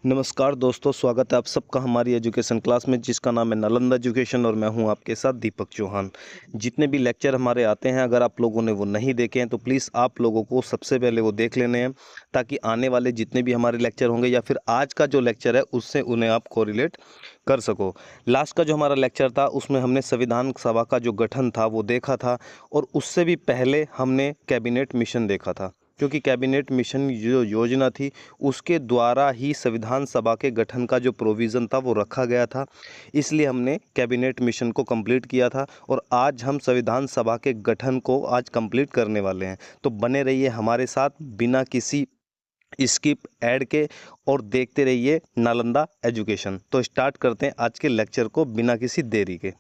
नमस्कार दोस्तों, स्वागत है आप सबका हमारी एजुकेशन क्लास में जिसका नाम है नालंदा एजुकेशन और मैं हूं आपके साथ दीपक चौहान। जितने भी लेक्चर हमारे आते हैं अगर आप लोगों ने वो नहीं देखे हैं तो प्लीज़ आप लोगों को सबसे पहले वो देख लेने हैं ताकि आने वाले जितने भी हमारे लेक्चर होंगे या फिर आज का जो लेक्चर है उससे उन्हें आप कोरिलेट कर सको। लास्ट का जो हमारा लेक्चर था उसमें हमने संविधान सभा का जो गठन था वो देखा था और उससे भी पहले हमने कैबिनेट मिशन देखा था, क्योंकि कैबिनेट मिशन जो योजना थी उसके द्वारा ही संविधान सभा के गठन का जो प्रोविज़न था वो रखा गया था। इसलिए हमने कैबिनेट मिशन को कंप्लीट किया था और आज हम संविधान सभा के गठन को आज कंप्लीट करने वाले हैं। तो बने रहिए हमारे साथ बिना किसी स्किप ऐड के और देखते रहिए नालंदा एजुकेशन। तो स्टार्ट करते हैं आज के लेक्चर को बिना किसी देरी के।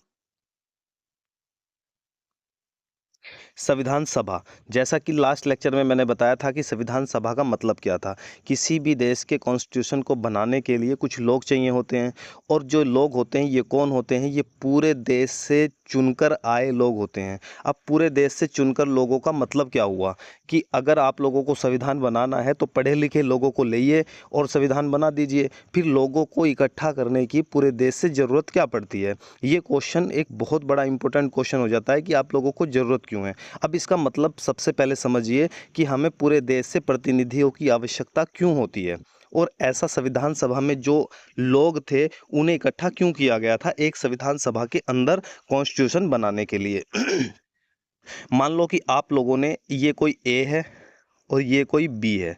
संविधान सभा, जैसा कि लास्ट लेक्चर में मैंने बताया था कि संविधान सभा का मतलब क्या था। किसी भी देश के कॉन्स्टिट्यूशन को बनाने के लिए कुछ लोग चाहिए होते हैं और जो लोग होते हैं ये कौन होते हैं, ये पूरे देश से चुनकर आए लोग होते हैं। अब पूरे देश से चुनकर लोगों का मतलब क्या हुआ कि अगर आप लोगों को संविधान बनाना है तो पढ़े लिखे लोगों को लाइए और संविधान बना दीजिए। फिर लोगों को इकट्ठा करने की पूरे देश से ज़रूरत क्या पड़ती है? ये क्वेश्चन एक बहुत बड़ा इंपॉर्टेंट क्वेश्चन हो जाता है कि आप लोगों को ज़रूरत क्यों है। अब इसका मतलब सबसे पहले समझिए कि हमें पूरे देश से प्रतिनिधियों की आवश्यकता क्यों होती है और ऐसा संविधान सभा में जो लोग थे उन्हें इकट्ठा क्यों किया गया था एक संविधान सभा के अंदर कॉन्स्टिट्यूशन बनाने के लिए। मान लो कि आप लोगों ने, ये कोई ए है और ये कोई बी है।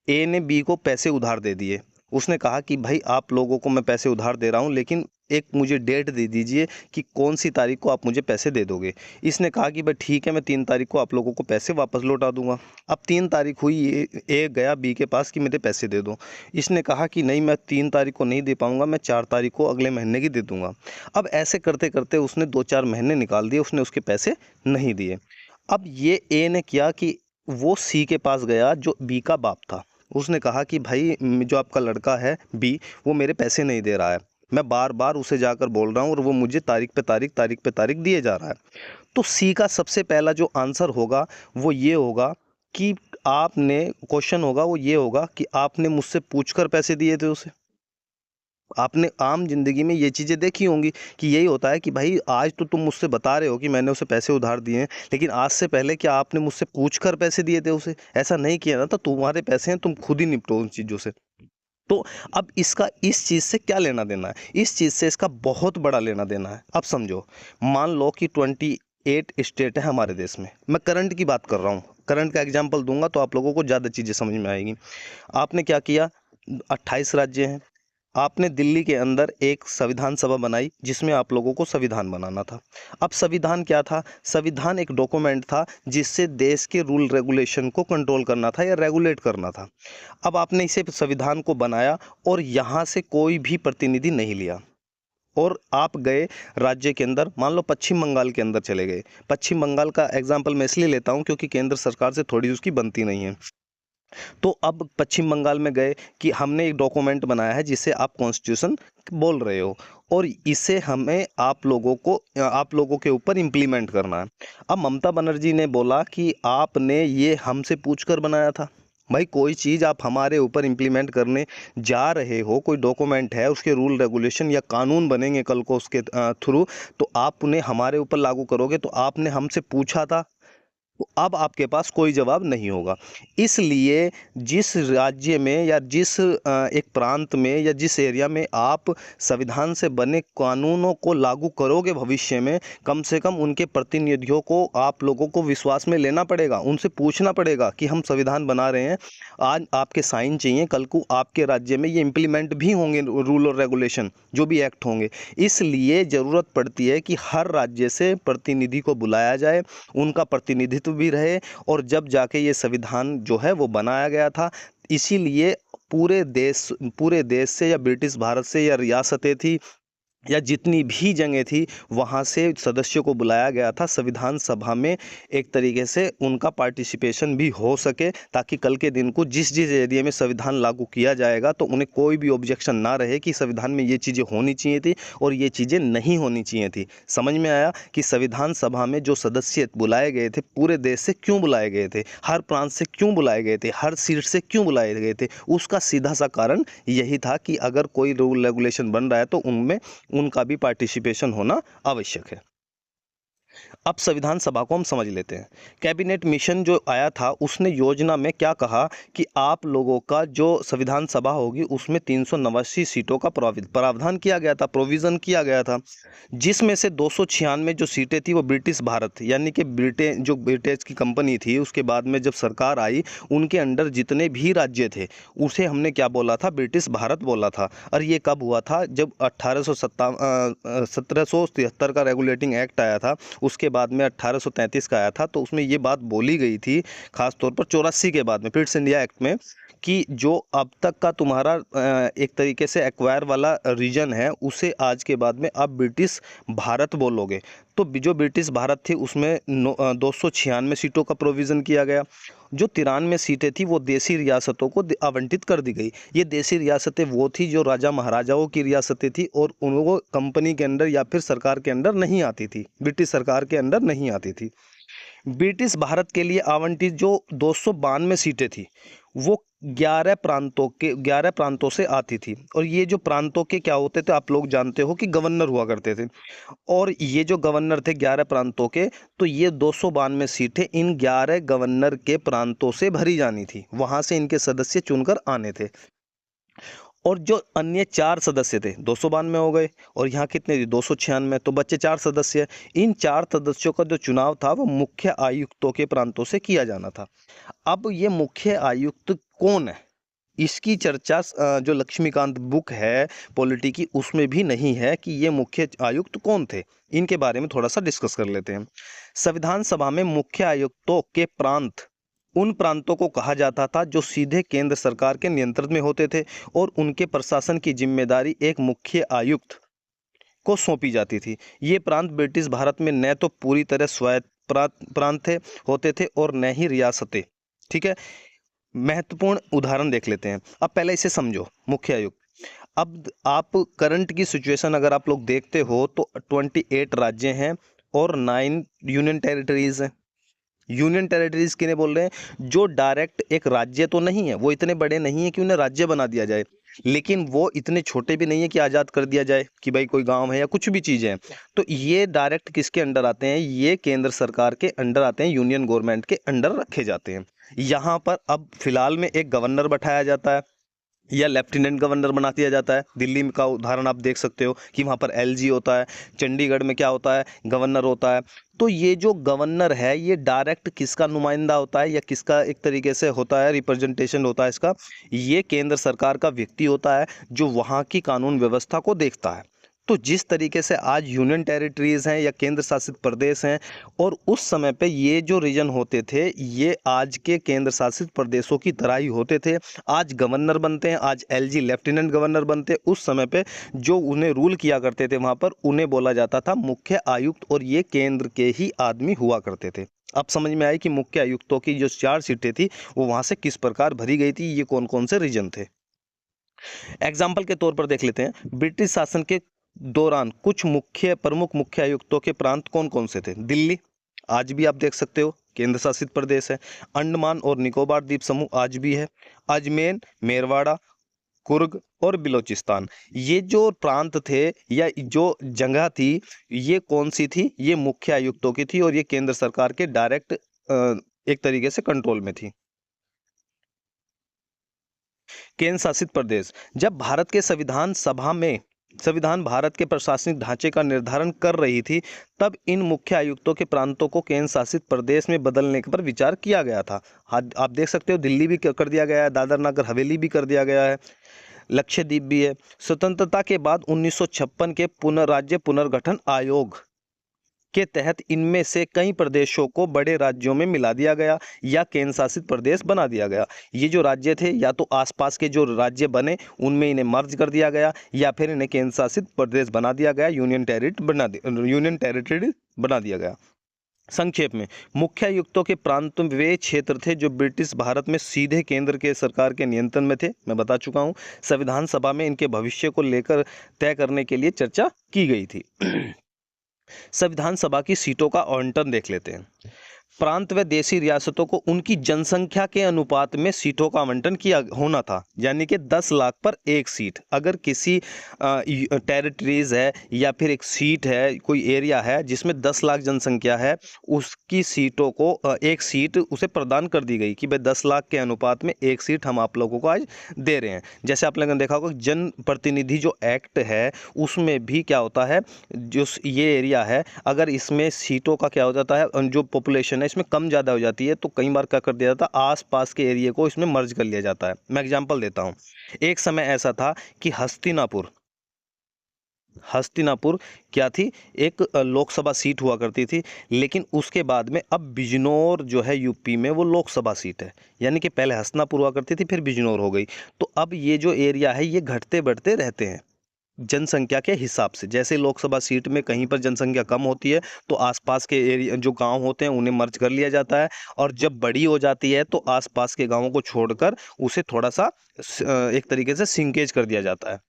ए ने बी को पैसे उधार दे दिए। उसने कहा कि भाई आप लोगों को मैं पैसे उधार दे रहा हूँ लेकिन एक मुझे डेट दे दीजिए कि कौन सी तारीख को आप मुझे पैसे दे दोगे। इसने कहा कि भाई ठीक है, मैं 3 तारीख को आप लोगों को पैसे वापस लौटा दूंगा। अब 3 तारीख हुई, ए गया बी के पास कि मेरे पैसे दे दो। इसने कहा कि नहीं, मैं 3 तारीख को नहीं दे पाऊंगा, मैं 4 तारीख को अगले महीने की दे दूंगा। अब ऐसे करते करते उसने 2-4 महीने निकाल दिए, उसने उसके पैसे नहीं दिए। अब ये ए ने किया कि वो सी के पास गया जो बी का बाप था। उसने कहा कि भाई जो आपका लड़का है बी, वो मेरे पैसे नहीं दे रहा है। मैं बार बार उसे जाकर बोल रहा हूँ और वो मुझे तारीख पे तारीख दिए जा रहा है। तो सी का सबसे पहला जो आंसर होगा वो ये होगा कि आपने, क्वेश्चन होगा वो ये होगा कि आपने मुझसे पूछकर पैसे दिए थे उसे। आपने आम ज़िंदगी में ये चीज़ें देखी होंगी कि यही होता है कि भाई आज तो तुम मुझसे बता रहे हो कि मैंने उसे पैसे उधार दिए हैं, लेकिन आज से पहले क्या आपने मुझसे पूछकर पैसे दिए थे उसे? ऐसा नहीं किया ना, तो तुम्हारे पैसे हैं, तुम खुद ही निपटो उन चीज़ों से। तो अब इसका इस चीज़ से क्या लेना देना है? इस चीज़ से इसका बहुत बड़ा लेना देना है। अब समझो, मान लो कि 28 स्टेट है हमारे देश में। मैं करंट की बात कर रहा हूँ, करंट का एग्जांपल दूंगा तो आप लोगों को ज़्यादा चीज़ें समझ में आएगी। आपने क्या किया, 28 राज्य हैं। आपने दिल्ली के अंदर एक संविधान सभा बनाई जिसमें आप लोगों को संविधान बनाना था। अब संविधान क्या था? संविधान एक डॉक्यूमेंट था जिससे देश के रूल रेगुलेशन को कंट्रोल करना था या रेगुलेट करना था। अब आपने इसे संविधान को बनाया और यहाँ से कोई भी प्रतिनिधि नहीं लिया और आप गए राज्य के अंदर, मान लो पश्चिम बंगाल के अंदर चले गए। पश्चिम बंगाल का एग्जाम्पल मैं इसलिए लेता हूँ क्योंकि केंद्र सरकार से थोड़ी उसकी बनती नहीं है। तो अब पश्चिम बंगाल में गए कि हमने एक डॉक्यूमेंट बनाया है जिसे आप कॉन्स्टिट्यूशन बोल रहे हो और इसे हमें आप लोगों के ऊपर इम्प्लीमेंट करना है। अब ममता बनर्जी ने बोला कि आपने ये हमसे पूछकर बनाया था। भाई कोई चीज़ आप हमारे ऊपर इम्प्लीमेंट करने जा रहे हो, कोई डॉक्यूमेंट है, उसके रूल रेगुलेशन या कानून बनेंगे कल को उसके थ्रू, तो आप उन्हें हमारे ऊपर लागू करोगे तो आपने हमसे पूछा था। तो अब आपके पास कोई जवाब नहीं होगा। इसलिए जिस राज्य में या जिस एक प्रांत में या जिस एरिया में आप संविधान से बने कानूनों को लागू करोगे भविष्य में, कम से कम उनके प्रतिनिधियों को आप लोगों को विश्वास में लेना पड़ेगा, उनसे पूछना पड़ेगा कि हम संविधान बना रहे हैं, आज आपके साइन चाहिए, कल को आपके राज्य में ये इम्प्लीमेंट भी होंगे रूल और रेगुलेशन जो भी एक्ट होंगे। इसलिए ज़रूरत पड़ती है कि हर राज्य से प्रतिनिधि को बुलाया जाए, उनका प्रतिनिधित्व भी रहे और जब जाके ये संविधान जो है वो बनाया गया था। इसीलिए पूरे देश से या ब्रिटिश भारत से या रियासतें थी या जितनी भी जगह थी वहाँ से सदस्यों को बुलाया गया था संविधान सभा में, एक तरीके से उनका पार्टिसिपेशन भी हो सके, ताकि कल के दिन को जिस जिस एरिया में संविधान लागू किया जाएगा तो उन्हें कोई भी ऑब्जेक्शन ना रहे कि संविधान में ये चीज़ें होनी चाहिए थी और ये चीज़ें नहीं होनी चाहिए थी। समझ में आया कि संविधान सभा में जो सदस्य बुलाए गए थे पूरे देश से क्यों बुलाए गए थे, हर प्रांत से क्यों बुलाए गए थे, हर सीट से क्यों बुलाए गए थे। उसका सीधा सा कारण यही था कि अगर कोई रूल रेगुलेशन बन रहा है तो उनमें उनका भी पार्टिसिपेशन होना आवश्यक है। अब संविधान सभा को हम समझ लेते हैं। कैबिनेट मिशन जो आया था उसने योजना में क्या कहा कि आप लोगों का जो संविधान सभा होगी उसमें 389 सीटों का प्रावधान किया गया था, प्रोविज़न किया गया था, जिसमें से 296 जो सीटें थी वो ब्रिटिश भारत यानी कि ब्रिटेन, जो ब्रिटिश की कंपनी थी उसके बाद में जब सरकार आई उनके अंडर जितने भी राज्य थे उसे हमने क्या बोला था, ब्रिटिश भारत बोला था। और ये कब हुआ था, जब 1773 का रेगुलेटिंग एक्ट आया था, उसके बाद में 1833 का आया था, तो उसमें ये बात बोली गई थी खास तौर पर 84 के बाद में ब्रिटिश इंडिया एक्ट में कि जो अब तक का तुम्हारा एक तरीके से एक्वायर वाला रीजन है उसे आज के बाद में आप ब्रिटिश भारत बोलोगे। तो जो ब्रिटिश भारत थी उसमें 296 सीटों का प्रोविज़न किया गया। जो 93 सीटें थी वो देसी रियासतों को आवंटित कर दी गई। ये देसी रियासतें वो थी जो राजा महाराजाओं की रियासतें थी और उनको कंपनी के अंडर या फिर सरकार के अंडर नहीं आती थी, ब्रिटिश सरकार के अंडर नहीं आती थी। ब्रिटिश भारत के लिए आवंटित जो 292 सीटें थी वो 11 प्रांतों से आती थी। और ये जो प्रांतों के क्या होते थे आप लोग जानते हो कि गवर्नर हुआ करते थे, और ये जो गवर्नर थे 11 प्रांतों के, तो ये 292 सीटें इन 11 गवर्नर के प्रांतों से भरी जानी थी, वहाँ से इनके सदस्य चुनकर आने थे। और जो अन्य 4 सदस्य थे 292 हो गए और यहाँ कितने थे 296, तो बच्चे 4 सदस्य। इन 4 सदस्यों का जो चुनाव था वो मुख्य आयुक्तों के प्रांतों से किया जाना था। अब ये मुख्य आयुक्त कौन है, इसकी चर्चा जो लक्ष्मीकांत बुक है पॉलिटी की उसमें भी नहीं है कि ये मुख्य आयुक्त कौन थे। इनके बारे में थोड़ा सा डिस्कस कर लेते हैं। संविधान सभा में मुख्य आयुक्तों के प्रांत उन प्रांतों को कहा जाता था जो सीधे केंद्र सरकार के नियंत्रण में होते थे और उनके प्रशासन की जिम्मेदारी एक मुख्य आयुक्त को सौंपी जाती थी। ये प्रांत ब्रिटिश भारत में न तो पूरी तरह स्वायत्त प्रांत थे होते थे और न ही रियासतें। ठीक है, महत्वपूर्ण उदाहरण देख लेते हैं। अब पहले इसे समझो, मुख्य आयुक्त। अब आप करंट की सिचुएशन अगर आप लोग देखते हो तो 28 राज्य हैं और 9 यूनियन टेरिटरीज हैं। यूनियन टेरिटरीज किन्हें बोल रहे हैं, जो डायरेक्ट एक राज्य तो नहीं है, वो इतने बड़े नहीं है कि उन्हें राज्य बना दिया जाए, लेकिन वो इतने छोटे भी नहीं है कि आज़ाद कर दिया जाए कि भाई कोई गांव है या कुछ भी चीज़ है। तो ये डायरेक्ट किसके अंडर आते हैं, ये केंद्र सरकार के अंडर आते हैं, यूनियन गवर्नमेंट के अंडर रखे जाते हैं। यहाँ पर अब फिलहाल में एक गवर्नर बैठाया जाता है या लेफ्टिनेंट गवर्नर बना दिया जाता है। दिल्ली का उदाहरण आप देख सकते हो कि वहाँ पर एलजी होता है, चंडीगढ़ में क्या होता है, गवर्नर होता है। तो ये जो गवर्नर है ये डायरेक्ट किसका नुमाइंदा होता है या किसका एक तरीके से होता है, रिप्रेजेंटेशन होता है इसका, ये केंद्र सरकार का व्यक्ति होता है जो वहाँ की कानून व्यवस्था को देखता है। तो जिस तरीके से आज यूनियन टेरिटरीज हैं या केंद्र शासित प्रदेश हैं, और उस समय पे ये जो रीजन होते थे ये आज के केंद्र शासित प्रदेशों की तरह ही होते थे। आज गवर्नर बनते हैं, आज एलजी लेफ्टिनेंट गवर्नर बनते हैं। उस समय पे जो उन्हें रूल किया करते थे वहाँ पर उन्हें बोला जाता था मुख्य आयुक्त, और ये केंद्र के ही आदमी हुआ करते थे। अब समझ में आई कि मुख्य आयुक्तों की जो 4 सीटें थी वो वहाँ से किस प्रकार भरी गई थी, ये कौन कौन से रीजन थे। एग्जाम्पल के तौर पर देख लेते हैं, ब्रिटिश शासन के दौरान कुछ प्रमुख मुख्य आयुक्तों के प्रांत कौन कौन से थे। दिल्ली, आज भी आप देख सकते हो केंद्र शासित प्रदेश है। अंडमान और निकोबार द्वीप समूह आज भी है। अजमेर, मेरवाड़ा, कुर्ग और बिलोचिस्तान, ये जो प्रांत थे या जो जगह थी ये कौन सी थी, ये मुख्य आयुक्तों की थी और ये केंद्र सरकार के डायरेक्ट एक तरीके से कंट्रोल में थी। केंद्र शासित प्रदेश, जब भारत के संविधान भारत के प्रशासनिक ढांचे का निर्धारण कर रही थी तब इन मुख्य आयुक्तों के प्रांतों को केंद्र शासित प्रदेश में बदलने पर विचार किया गया था। आप देख सकते हो दिल्ली भी कर दिया गया है, दादर नगर हवेली भी कर दिया गया है, लक्षद्वीप भी है। स्वतंत्रता के बाद 1956 के राज्य पुनर्गठन आयोग के तहत इनमें से कई प्रदेशों को बड़े राज्यों में मिला दिया गया या केंद्र शासित प्रदेश बना दिया गया। ये जो राज्य थे या तो आसपास के जो राज्य बने उनमें इन्हें मर्ज कर दिया गया या फिर इन्हें केंद्र शासित प्रदेश बना दिया गया, यूनियन टेरिटरी बना दिया गया। संक्षेप में, मुख्य आयुक्तों के प्रांत वे क्षेत्र थे जो ब्रिटिश भारत में सीधे केंद्र के सरकार के नियंत्रण में थे। मैं बता चुका हूँ। संविधान सभा में इनके भविष्य को लेकर तय करने के लिए चर्चा की गई थी। संविधान सभा की सीटों का आवंटन देख लेते हैं। प्रांत व देशी रियासतों को उनकी जनसंख्या के अनुपात में सीटों का आवंटन किया होना था, यानी कि 10 लाख पर एक सीट। अगर किसी टेरिटरीज है या फिर एक सीट है, कोई एरिया है जिसमें 10 लाख जनसंख्या है, उसकी सीटों को एक सीट उसे प्रदान कर दी गई कि भाई 10 लाख के अनुपात में एक सीट हम आप लोगों को आज दे रहे हैं। जैसे आप लोगों ने देखा होगा जन प्रतिनिधि जो एक्ट है उसमें भी क्या होता है, जो ये एरिया है अगर इसमें सीटों का क्या हो जाता है, जो पॉपुलेशन है इसमें कम ज़्यादा हो जाती है तो कई बार क्या कर दिया जाता है, आसपास के एरिया को इसमें मर्ज कर लिया जाता है। मैं एग्जांपल देता हूँ। एक समय ऐसा था कि हस्तिनापुर क्या थी, एक लोकसभा सीट हुआ करती थी, लेकिन उसके बाद में अब बिजनौर जो है यूपी में वो लोकसभा सीट है। यानी कि पहले हस्तिनापुर हुआ करती थी फिर बिजनौर हो गई। तो अब ये जो एरिया है ये घटते बढ़ते रहते हैं जनसंख्या के हिसाब से। जैसे लोकसभा सीट में कहीं पर जनसंख्या कम होती है तो आसपास के एरिया जो गांव होते हैं उन्हें मर्ज कर लिया जाता है, और जब बड़ी हो जाती है तो आसपास के गांवों को छोड़कर उसे थोड़ा सा एक तरीके से सिंकेज कर दिया जाता है।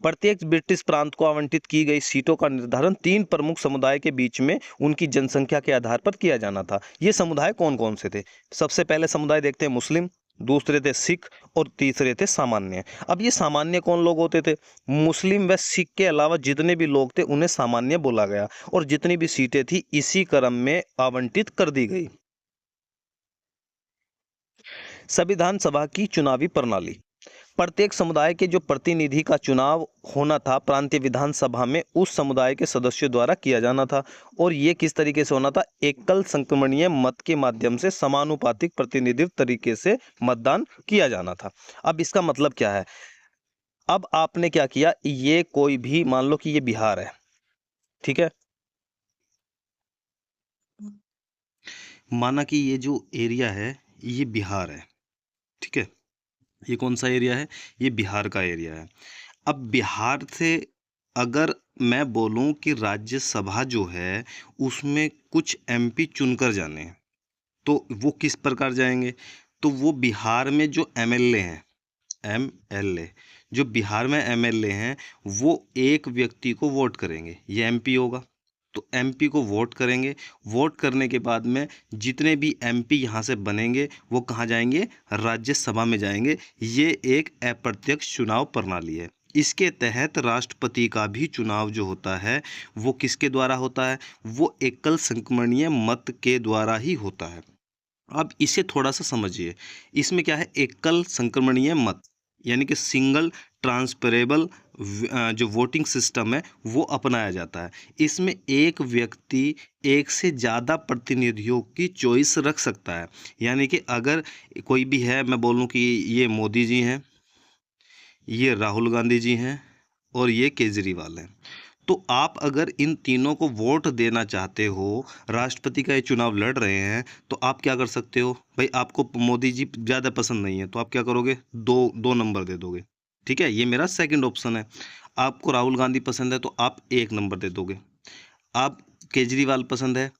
प्रत्येक ब्रिटिश प्रांत को आवंटित की गई सीटों का निर्धारण 3 प्रमुख समुदाय के बीच में उनकी जनसंख्या के आधार पर किया जाना था। ये समुदाय कौन कौन से थे? सबसे पहले समुदाय देखते हैं मुस्लिम, दूसरे थे सिख और तीसरे थे सामान्य। अब ये सामान्य कौन लोग होते थे? मुस्लिम व सिख के अलावा जितने भी लोग थे उन्हें सामान्य बोला गया, और जितनी भी सीटें थी इसी क्रम में आवंटित कर दी गई। संविधान सभा की चुनावी प्रणाली। प्रत्येक समुदाय के जो प्रतिनिधि का चुनाव होना था प्रांतीय विधानसभा में उस समुदाय के सदस्यों द्वारा किया जाना था, और ये किस तरीके से होना था? एकल संक्रमणीय मत के माध्यम से समानुपातिक प्रतिनिधित्व तरीके से मतदान किया जाना था। अब इसका मतलब क्या है? अब आपने क्या किया, ये कोई भी मान लो कि ये बिहार है, ठीक है, माना कि ये जो एरिया है ये बिहार है, ठीक है, ये कौन सा एरिया है? ये बिहार का एरिया है। अब बिहार से अगर मैं बोलूं कि राज्यसभा जो है उसमें कुछ एमपी चुनकर जाने हैं तो वो किस प्रकार जाएंगे? तो वो बिहार में जो एमएलए हैं, एमएलए जो बिहार में एमएलए हैं वो एक व्यक्ति को वोट करेंगे, ये एमपी होगा। तो एमपी को वोट करेंगे, वोट करने के बाद में जितने भी एमपी यहाँ से बनेंगे वो कहाँ जाएंगे? राज्यसभा में जाएंगे। ये एक अप्रत्यक्ष चुनाव प्रणाली है। इसके तहत राष्ट्रपति का भी चुनाव जो होता है वो किसके द्वारा होता है? वो एकल संक्रमणीय मत के द्वारा ही होता है। अब इसे थोड़ा सा समझिए, इसमें क्या है? एकल संक्रमणीय मत यानी कि सिंगल ट्रांसफरेबल जो वोटिंग सिस्टम है वो अपनाया जाता है। इसमें एक व्यक्ति एक से ज़्यादा प्रतिनिधियों की चॉइस रख सकता है। यानी कि अगर कोई भी है, मैं बोलूँ कि ये मोदी जी हैं, ये राहुल गांधी जी हैं और ये केजरीवाल हैं, तो आप अगर इन तीनों को वोट देना चाहते हो, राष्ट्रपति का ये चुनाव लड़ रहे हैं, तो आप क्या कर सकते हो? भाई आपको मोदी जी ज़्यादा पसंद नहीं है तो आप क्या करोगे? दो नंबर दे दोगे, ठीक है, ये मेरा सेकंड ऑप्शन है। आपको राहुल गांधी पसंद है तो आप 1 नंबर दे दोगे। आप केजरीवाल पसंद है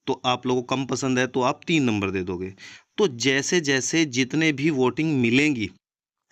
तो आप लोगों को कम पसंद है तो आप 3 नंबर दे दोगे। तो जैसे जैसे जितने भी वोटिंग मिलेंगी,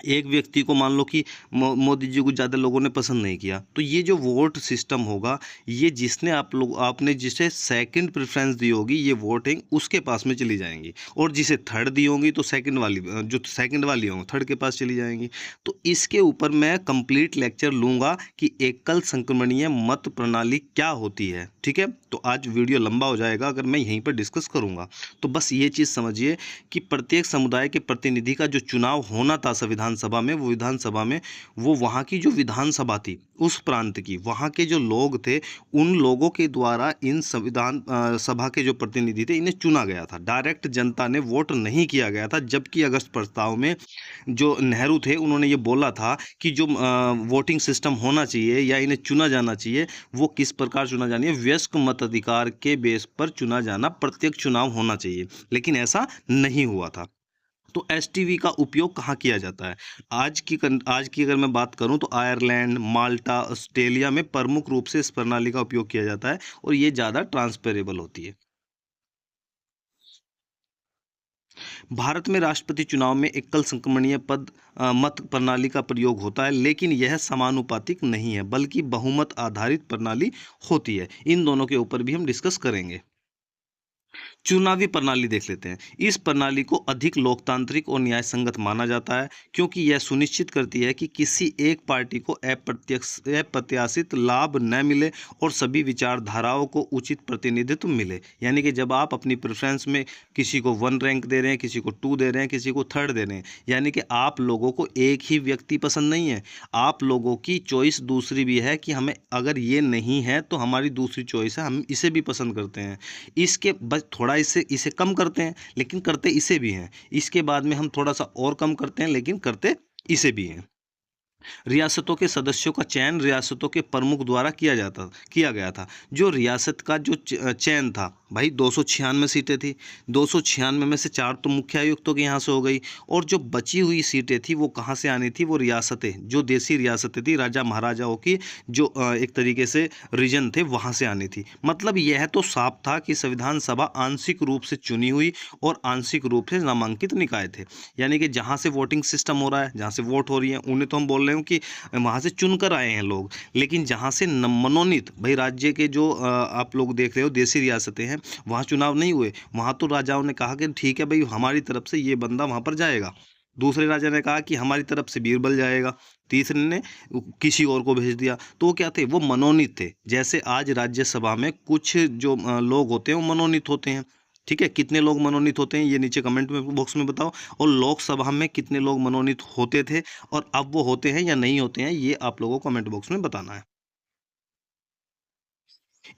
एक व्यक्ति को मान लो कि मोदी जी को ज़्यादा लोगों ने पसंद नहीं किया, तो ये जो वोट सिस्टम होगा ये जिसने आपने जिसे सेकंड प्रेफरेंस दी होगी ये वोटिंग उसके पास में चली जाएंगी, और जिसे थर्ड दी होंगी तो जो सेकंड वाली होंगी थर्ड के पास चली जाएंगी। तो इसके ऊपर मैं कंप्लीट लेक्चर लूँगा कि एकल संक्रमणीय मत प्रणाली क्या होती है, ठीक है। तो आज वीडियो लंबा हो जाएगा अगर मैं यहीं पर डिस्कस करूँगा। तो बस ये चीज़ समझिए कि प्रत्येक समुदाय के प्रतिनिधि का जो चुनाव होना था संविधान विधानसभा में, वो विधानसभा में वो वहाँ की जो विधानसभा थी उस प्रांत की, वहाँ के जो लोग थे उन लोगों के द्वारा इन संविधान सभा के जो प्रतिनिधि थे इन्हें चुना गया था। डायरेक्ट जनता ने वोट नहीं किया गया था, जबकि अगस्त प्रस्ताव में जो नेहरू थे उन्होंने ये बोला था कि जो वोटिंग सिस्टम होना चाहिए या इन्हें चुना जाना चाहिए, वो किस प्रकार चुना जाना है, वयस्क मताधिकार के बेस पर चुना जाना, प्रत्यक्ष चुनाव होना चाहिए, लेकिन ऐसा नहीं हुआ था। तो एसटीवी का उपयोग कहाँ किया जाता है? आज की अगर मैं बात करूं तो आयरलैंड, माल्टा, ऑस्ट्रेलिया में प्रमुख रूप से इस प्रणाली का उपयोग किया जाता है और ये ज़्यादा ट्रांसफरेबल होती है। भारत में राष्ट्रपति चुनाव में एकल संक्रमणीय मत प्रणाली का प्रयोग होता है, लेकिन यह समानुपातिक नहीं है, बल्कि बहुमत आधारित प्रणाली होती है। इन दोनों के ऊपर भी हम डिस्कस करेंगे। चुनावी प्रणाली देख लेते हैं। इस प्रणाली को अधिक लोकतांत्रिक और न्यायसंगत माना जाता है, क्योंकि यह सुनिश्चित करती है कि किसी एक पार्टी को अप्रत्याशित लाभ न मिले और सभी विचारधाराओं को उचित प्रतिनिधित्व मिले। यानी कि जब आप अपनी प्रेफरेंस में किसी को 1 रैंक दे रहे हैं, किसी को 2 दे रहे हैं, किसी को 3rd दे रहे हैं, यानी कि आप लोगों को एक ही व्यक्ति पसंद नहीं है, आप लोगों की चॉइस दूसरी भी है कि हमें अगर ये नहीं है तो हमारी दूसरी चॉइस है, हम इसे भी पसंद करते हैं। इसके बस थोड़ा इसे कम करते हैं, लेकिन करते इसे भी हैं। इसके बाद में हम थोड़ा सा और कम करते हैं, लेकिन करते इसे भी हैं। रियासतों के सदस्यों का चयन रियासतों के प्रमुख द्वारा किया गया था। जो रियासत का जो चयन था भाई, 296 सीटें थी, 296 में से 4 तो मुख्य आयुक्तों के यहाँ से हो गई, और जो बची हुई सीटें थी वो कहाँ से आनी थी? वो रियासतें, जो देसी रियासतें थी, राजा महाराजाओं की जो एक तरीके से रीजन थे, वहाँ से आनी थी। मतलब यह तो साफ था कि संविधान सभा आंशिक रूप से चुनी हुई और आंशिक रूप से नामांकित निकाय थे। यानी कि जहाँ से वोटिंग सिस्टम हो रहा है, जहाँ से वोट हो रही है, उन्हें तो हम बोल रहे हो कि वहाँ से चुनकर आए हैं लोग, लेकिन जहाँ से मनोनीत भाई राज्य के जो आप लोग देख रहे हो देसी रियासतें हैं, वहाँ चुनाव नहीं हुए। वहाँ तो राजाओं ने कहा कि ठीक है भाई, हमारी तरफ से ये बंदा वहाँ पर जाएगा, दूसरे राजा ने कहा कि हमारी तरफ से बीरबल जाएगा, तीसरे ने किसी और को भेज दिया। तो वो क्या थे? वो मनोनीत थे। जैसे आज राज्यसभा में कुछ जो लोग होते हैं वो मनोनीत होते हैं। ठीक है, कितने लोग मनोनीत होते हैं ये नीचे कमेंट में बॉक्स में बताओ, और लोकसभा में कितने लोग मनोनीत होते थे और अब वो होते हैं या नहीं होते हैं, ये आप लोगों को कमेंट बॉक्स में बताना है।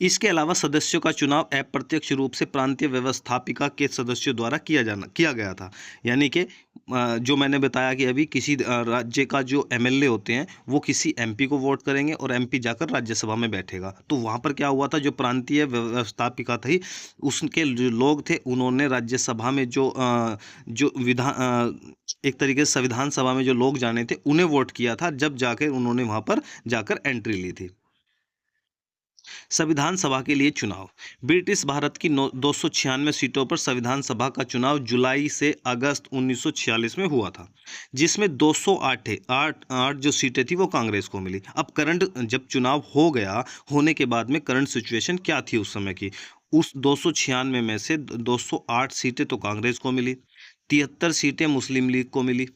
इसके अलावा सदस्यों का चुनाव अप्रत्यक्ष रूप से प्रांतीय व्यवस्थापिका के सदस्यों द्वारा किया गया था। यानी कि जो मैंने बताया कि अभी किसी राज्य का जो एमएलए होते हैं वो किसी एमपी को वोट करेंगे और एमपी जाकर राज्यसभा में बैठेगा। तो वहाँ पर क्या हुआ था? जो प्रांतीय व्यवस्थापिका थी उसके जो लोग थे उन्होंने राज्यसभा में जो एक तरीके से संविधान सभा में जो लोग जाने थे उन्हें वोट किया था, जब जाकर उन्होंने वहाँ पर जाकर एंट्री ली थी। संविधान सभा के लिए चुनाव। ब्रिटिश भारत की 296 सीटों पर संविधान सभा का चुनाव जुलाई से अगस्त 1946 में हुआ था, जिसमें 208 जो सीटें थी वो कांग्रेस को मिली। अब करंट जब चुनाव हो गया, होने के बाद में करंट सिचुएशन क्या थी उस समय की? उस 296 में से 208 सीटें तो कांग्रेस को मिली, 73 सीटें मुस्लिम लीग को मिली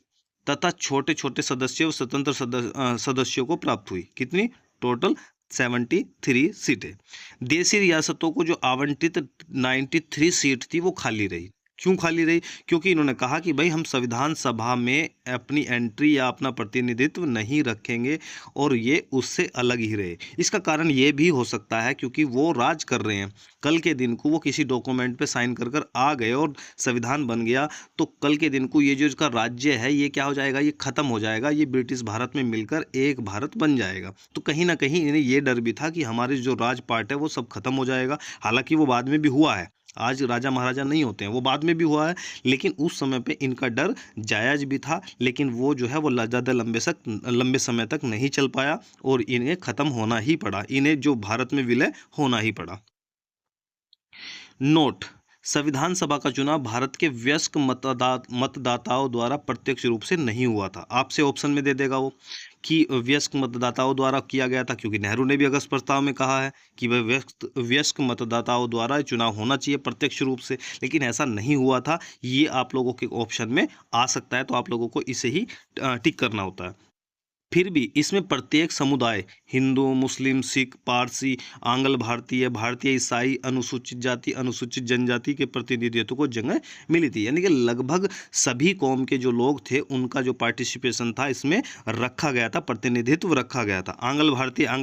तथा छोटे छोटे सदस्यों स्वतंत्र सदस्यों को प्राप्त हुई। कितनी? टोटल 73 सीटें। देसी रियासतों को जो आवंटित 93 सीट थी वो खाली रही। क्यों खाली रही? क्योंकि इन्होंने कहा कि भाई हम संविधान सभा में अपनी एंट्री या अपना प्रतिनिधित्व नहीं रखेंगे और ये उससे अलग ही रहे। इसका कारण ये भी हो सकता है क्योंकि वो राज कर रहे हैं, कल के दिन को वो किसी डॉक्यूमेंट पे साइन कर आ गए और संविधान बन गया, तो कल के दिन को ये जो इसका राज्य है ये क्या हो जाएगा? ये ख़त्म हो जाएगा, ये ब्रिटिश भारत में मिलकर एक भारत बन जाएगा। तो कहीं ना कहीं इन्हें ये डर भी था कि हमारे जो राज पाट है वो सब खत्म हो जाएगा। हालांकि वो बाद में भी हुआ है, आज राजा महाराजा नहीं होते हैं, वो बाद में भी हुआ है, लेकिन उस समय पे इनका डर जायज़ भी था, लेकिन वो जो है वो ज़्यादा लंबे समय तक नहीं चल पाया और इन्हें ख़त्म होना ही पड़ा, इन्हें जो भारत में विलय होना ही पड़ा। नोट: संविधान सभा का चुनाव भारत के वयस्क मतदाताओं द्वारा प्रत्यक्ष रूप से नहीं हुआ था। आपसे ऑप्शन में दे देगा वो कि वयस्क मतदाताओं द्वारा किया गया था, क्योंकि नेहरू ने भी अगस्त प्रस्ताव में कहा है कि वह वयस्क मतदाताओं द्वारा चुनाव होना चाहिए प्रत्यक्ष रूप से, लेकिन ऐसा नहीं हुआ था। ये आप लोगों के ऑप्शन में आ सकता है, तो आप लोगों को इसे ही टिक करना होता है। फिर भी इसमें प्रत्येक समुदाय, हिंदू, मुस्लिम, सिख, पारसी, आंग्ल भारतीय, भारतीय ईसाई, अनुसूचित जाति, अनुसूचित जनजाति के प्रतिनिधित्व को जगह मिली थी। यानी कि लगभग सभी कौम के जो लोग थे उनका जो पार्टिसिपेशन था इसमें रखा गया था, प्रतिनिधित्व रखा गया था। आंग्ल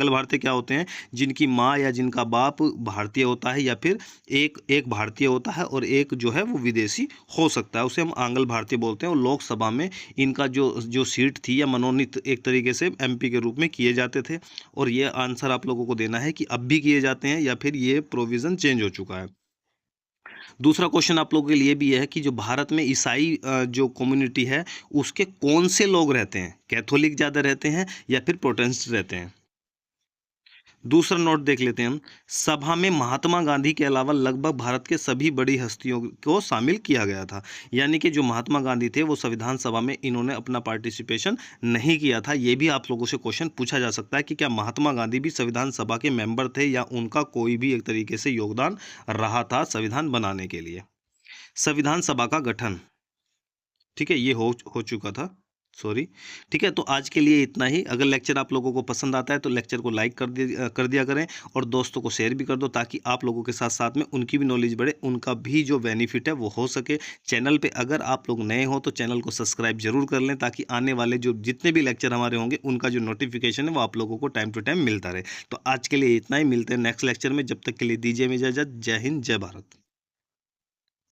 भारतीय क्या होते हैं? जिनकी माँ या जिनका बाप भारतीय होता है, या फिर एक एक भारतीय होता है और एक जो है वो विदेशी हो सकता है, उसे हम आंग्ल भारतीय बोलते हैं। और लोकसभा में इनका जो जो सीट थी या मनोनीत एक तरीके से एमपी के रूप में किए जाते थे। और ये आंसर आप लोगों को देना है कि अब भी किए जाते हैं या फिर ये प्रोविज़न चेंज हो चुका है। दूसरा क्वेश्चन आप लोगों के लिए भी यह है कि जो भारत में ईसाई जो कम्युनिटी है उसके कौन से लोग रहते हैं? कैथोलिक ज़्यादा रहते हैं या फिर प्रोटेस्टेंट रहते हैं? दूसरा नोट देख लेते हैं हम। सभा में महात्मा गांधी के अलावा लगभग भारत के सभी बड़ी हस्तियों को शामिल किया गया था। यानी कि जो महात्मा गांधी थे वो संविधान सभा में इन्होंने अपना पार्टिसिपेशन नहीं किया था। ये भी आप लोगों से क्वेश्चन पूछा जा सकता है कि क्या महात्मा गांधी भी संविधान सभा के मेंबर थे या उनका कोई भी एक तरीके से योगदान रहा था संविधान बनाने के लिए। संविधान सभा का गठन, ठीक है, ये हो चुका था, सॉरी। ठीक है, तो आज के लिए इतना ही। अगर लेक्चर आप लोगों को पसंद आता है तो लेक्चर को लाइक कर दिया करें और दोस्तों को शेयर भी कर दो, ताकि आप लोगों के साथ साथ में उनकी भी नॉलेज बढ़े, उनका भी जो बेनिफिट है वो हो सके। चैनल पे अगर आप लोग नए हो तो चैनल को सब्सक्राइब जरूर कर लें, ताकि आने वाले जो जितने भी लेक्चर हमारे होंगे उनका जो नोटिफिकेशन है वो आप लोगों को टाइम टू टाइम मिलता रहे। तो आज के लिए इतना ही, मिलते हैं नेक्स्ट लेक्चर में। जब तक के लिए दीजिए इजाज़त। जय हिंद, जय भारत।